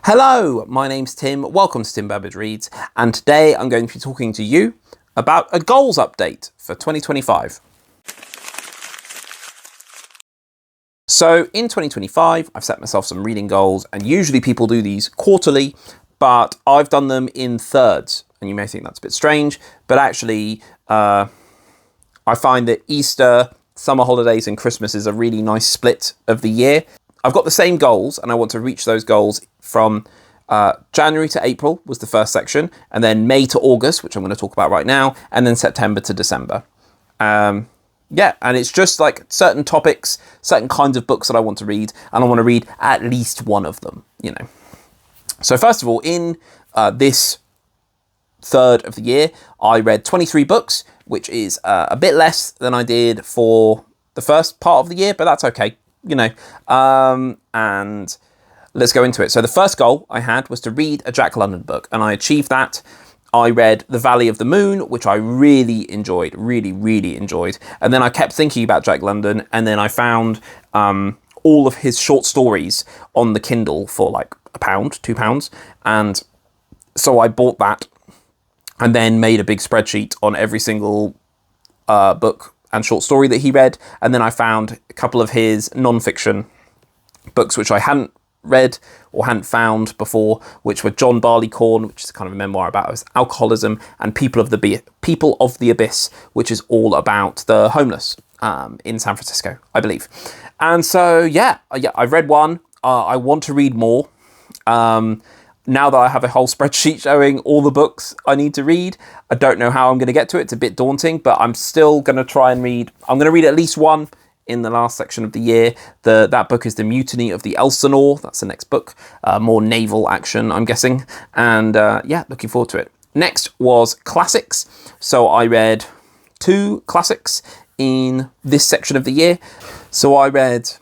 Hello, my name's Tim. Welcome to Tim Babbage Reads, and today I'm going to be talking to you about a goals update for 2025. So in 2025, I've set myself some reading goals, and usually people do these quarterly, but I've done them in thirds, and you may think that's a bit strange, but actually I find that Easter, summer holidays and Christmas is a really nice split of the year. I've got the same goals and I want to reach those goals from January to April was the first section, and then May to August, which I'm going to talk about right now, and then September to December. And it's just like certain topics, certain kinds of books that I want to read, and I want to read at least one of them, So first of all, in this third of the year, I read 23 books, which is a bit less than I did for the first part of the year, but that's okay. And let's go into it. So the first goal I had was to read a Jack London book, and I achieved that. I read The Valley of the Moon, which I really enjoyed, really enjoyed. And then I kept thinking about Jack London, and then I found all of his short stories on the Kindle for like £1, £2. And so I bought that and then made a big spreadsheet on every single book and short story that he read, and then I found a couple of his non-fiction books which I hadn't read or hadn't found before, which were John Barleycorn, which is kind of a memoir about his alcoholism, and People of the Abyss, which is all about the homeless in San Francisco, I believe. And so I've read one. I want to read more. Now that I have a whole spreadsheet showing all the books I need to read, I don't know how I'm going to get to it. It's a bit daunting, but I'm still going to try and read. I'm going to read at least one in the last section of the year. That book is The Mutiny of the Elsinore. That's the next book. More naval action, I'm guessing. And looking forward to it. Next was classics. So I read 2 classics in this section of the year. So I read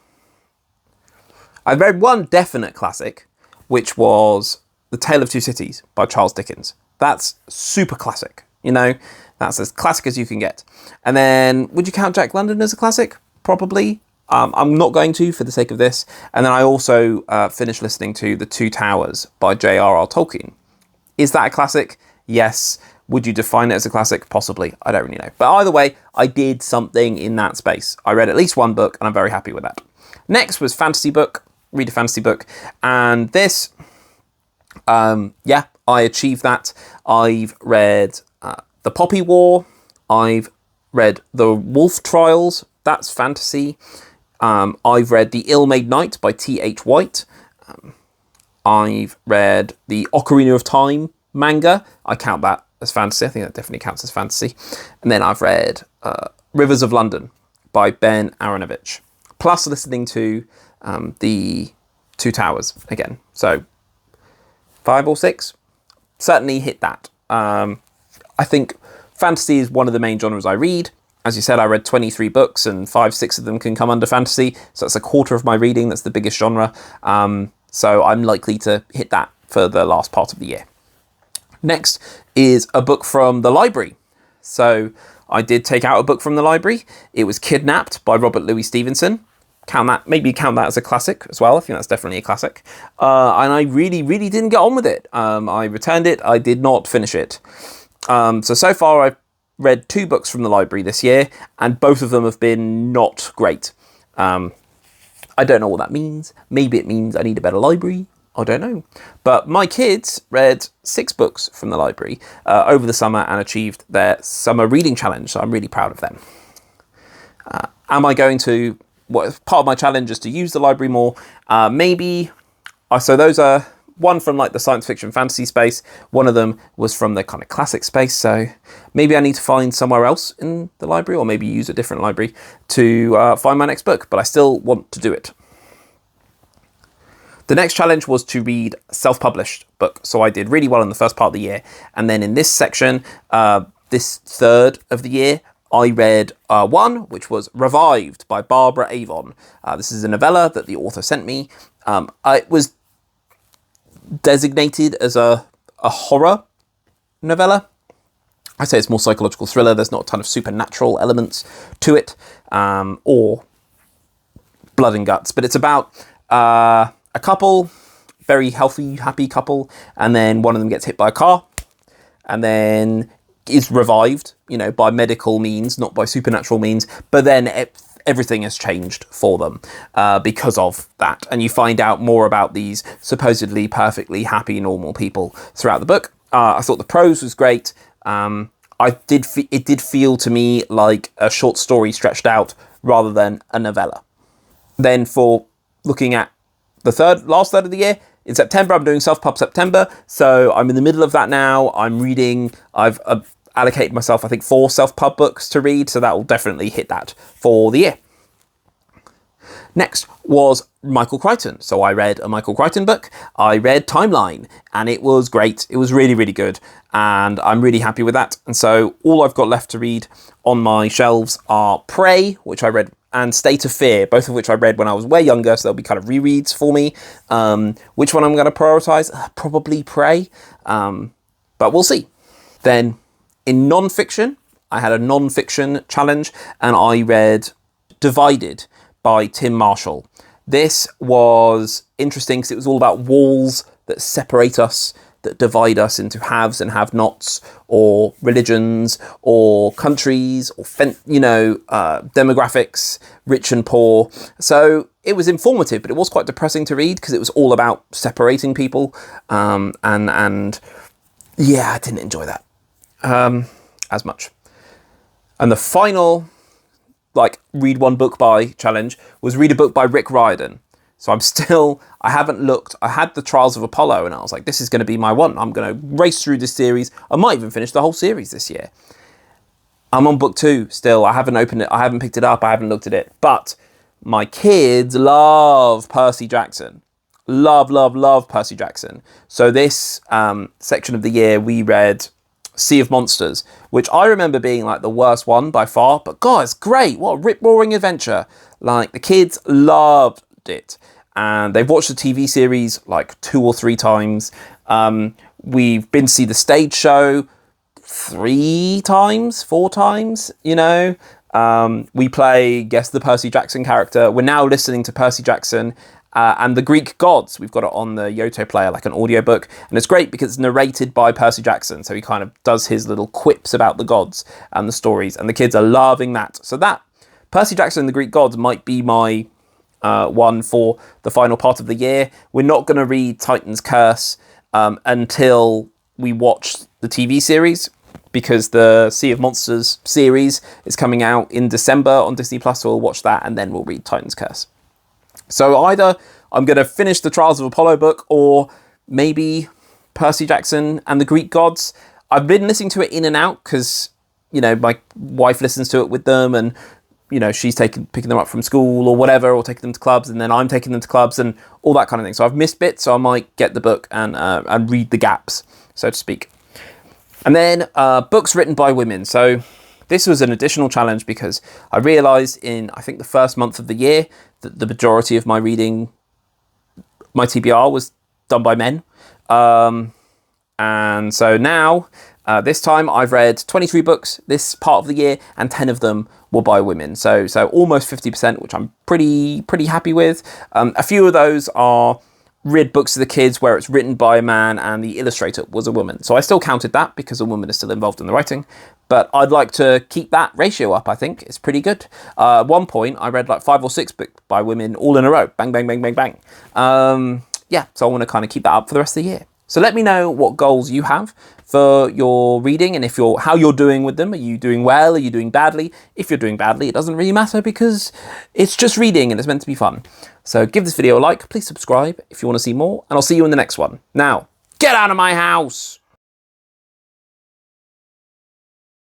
one definite classic, which was The Tale of Two Cities by Charles Dickens. That's super classic, That's as classic as you can get. And then, would you count Jack London as a classic? Probably. I'm not going to for the sake of this. And then I also finished listening to The Two Towers by J.R.R. Tolkien. Is that a classic? Yes. Would you define it as a classic? Possibly. I don't really know. But either way, I did something in that space. I read at least one book, and I'm very happy with that. Next was fantasy book. Read a fantasy book. And this... I achieved that. I've read The Poppy War. I've read The Wolf Trials. That's fantasy. I've read The Ill-Made Knight by T.H. White. I've read the Ocarina of Time manga. I count that as fantasy. I think that definitely counts as fantasy. And then I've read Rivers of London by Ben Aaronovitch. Plus listening to The Two Towers again. So 5 or 6, certainly hit that. I think fantasy is one of the main genres I read. As you said, I read 23 books and 5-6 of them can come under fantasy. So that's a quarter of my reading. That's the biggest genre. So I'm likely to hit that for the last part of the year. Next is a book from the library. So I did take out a book from the library. It was Kidnapped by Robert Louis Stevenson. Count that as a classic as well. I think that's definitely a classic. And I really didn't get on with it. I returned it. I did not finish it. So far I've read 2 books from the library this year, and both of them have been not great. I don't know what that means. Maybe it means I need a better library. I don't know. But my kids read 6 books from the library over the summer and achieved their summer reading challenge. So I'm really proud of them. Am I going to... part of my challenge is to use the library more. Maybe. So those are one from like the science fiction fantasy space. One of them was from the kind of classic space. So maybe I need to find somewhere else in the library, or maybe use a different library to find my next book. But I still want to do it. The next challenge was to read a self-published book. So I did really well in the first part of the year. And then in this section, this third of the year, I read one, which was Revived by Barbara Avon. This is a novella that the author sent me. It was designated as a horror novella. I say it's more psychological thriller. There's not a ton of supernatural elements to it, or blood and guts. But it's about a couple very healthy, happy couple, and then one of them gets hit by a car, and then is revived, you know, by medical means, not by supernatural means, but then everything has changed for them because of that. And you find out more about these supposedly perfectly happy, normal people throughout the book. I thought the prose was great. It did feel to me like a short story stretched out rather than a novella. Then for looking at the last third of the year, in September, I'm doing Self-Pub September, so I'm in the middle of that now. I'm reading, I've allocated myself, I think, 4 self-pub books to read, so that will definitely hit that for the year. Next was Michael Crichton. So I read a Michael Crichton book. I read Timeline, and it was great. It was really, really good, and I'm really happy with that. And so all I've got left to read on my shelves are Prey, which I read, and State of Fear, both of which I read when I was way younger, so they'll be kind of rereads for me. Which one I'm going to prioritise? Probably Prey, but we'll see. Then in non-fiction, I had a non-fiction challenge, and I read Divided by Tim Marshall. This was interesting because it was all about walls that separate us, that divide us into haves and have-nots, or religions, or countries, or demographics, rich and poor. So it was informative, but it was quite depressing to read because it was all about separating people, and yeah, I didn't enjoy that as much. And the final, read one book by challenge was read a book by Rick Riordan. So I haven't looked. I had the Trials of Apollo, and I was like, this is going to be my one. I'm going to race through this series. I might even finish the whole series this year. I'm on book 2 still. I haven't opened it. I haven't picked it up. I haven't looked at it. But my kids love Percy Jackson. Love Percy Jackson. So this section of the year, we read Sea of Monsters, which I remember being like the worst one by far. But God, it's great. What a rip-roaring adventure. Like, the kids loved it. And they've watched the TV series like 2 or 3 times. We've been to see the stage show 3 times, 4 times, you know. We play Guess the Percy Jackson character. We're now listening to Percy Jackson and the Greek Gods. We've got it on the Yoto player, like an audiobook. And it's great because it's narrated by Percy Jackson. So he kind of does his little quips about the gods and the stories. And the kids are loving that. So that, Percy Jackson and the Greek Gods, might be my one for the final part of the year. We're not going to read Titan's Curse until we watch the TV series, because the Sea of Monsters series is coming out in December on Disney+, so we'll watch that and then we'll read Titan's Curse. So either I'm going to finish the Trials of Apollo book, or maybe Percy Jackson and the Greek Gods. I've been listening to it in and out because, you know, my wife listens to it with them, and you know, she's picking them up from school or whatever, or taking them to clubs, and then I'm taking them to clubs and all that kind of thing. So I've missed bits, so I might get the book and read the gaps, so to speak. And then books written by women. So this was an additional challenge because I realised in, I think, the first month of the year that the majority of my reading, my TBR, was done by men. And so now, this time, I've read 23 books this part of the year, and 10 of them were by women. So almost 50%, which I'm pretty happy with. A few of those are read books to the kids where it's written by a man and the illustrator was a woman. So I still counted that because a woman is still involved in the writing. But I'd like to keep that ratio up, I think. It's pretty good. At one point, I read like 5 or 6 books by women all in a row. Bang, bang, bang, bang, bang. Yeah, so I want to kind of keep that up for the rest of the year. So let me know what goals you have for your reading, and if how you're doing with them. Are you doing well? Are you doing badly? If you're doing badly, it doesn't really matter because it's just reading and it's meant to be fun. So give this video a like, please subscribe if you want to see more, and I'll see you in the next one. Now, get out of my house!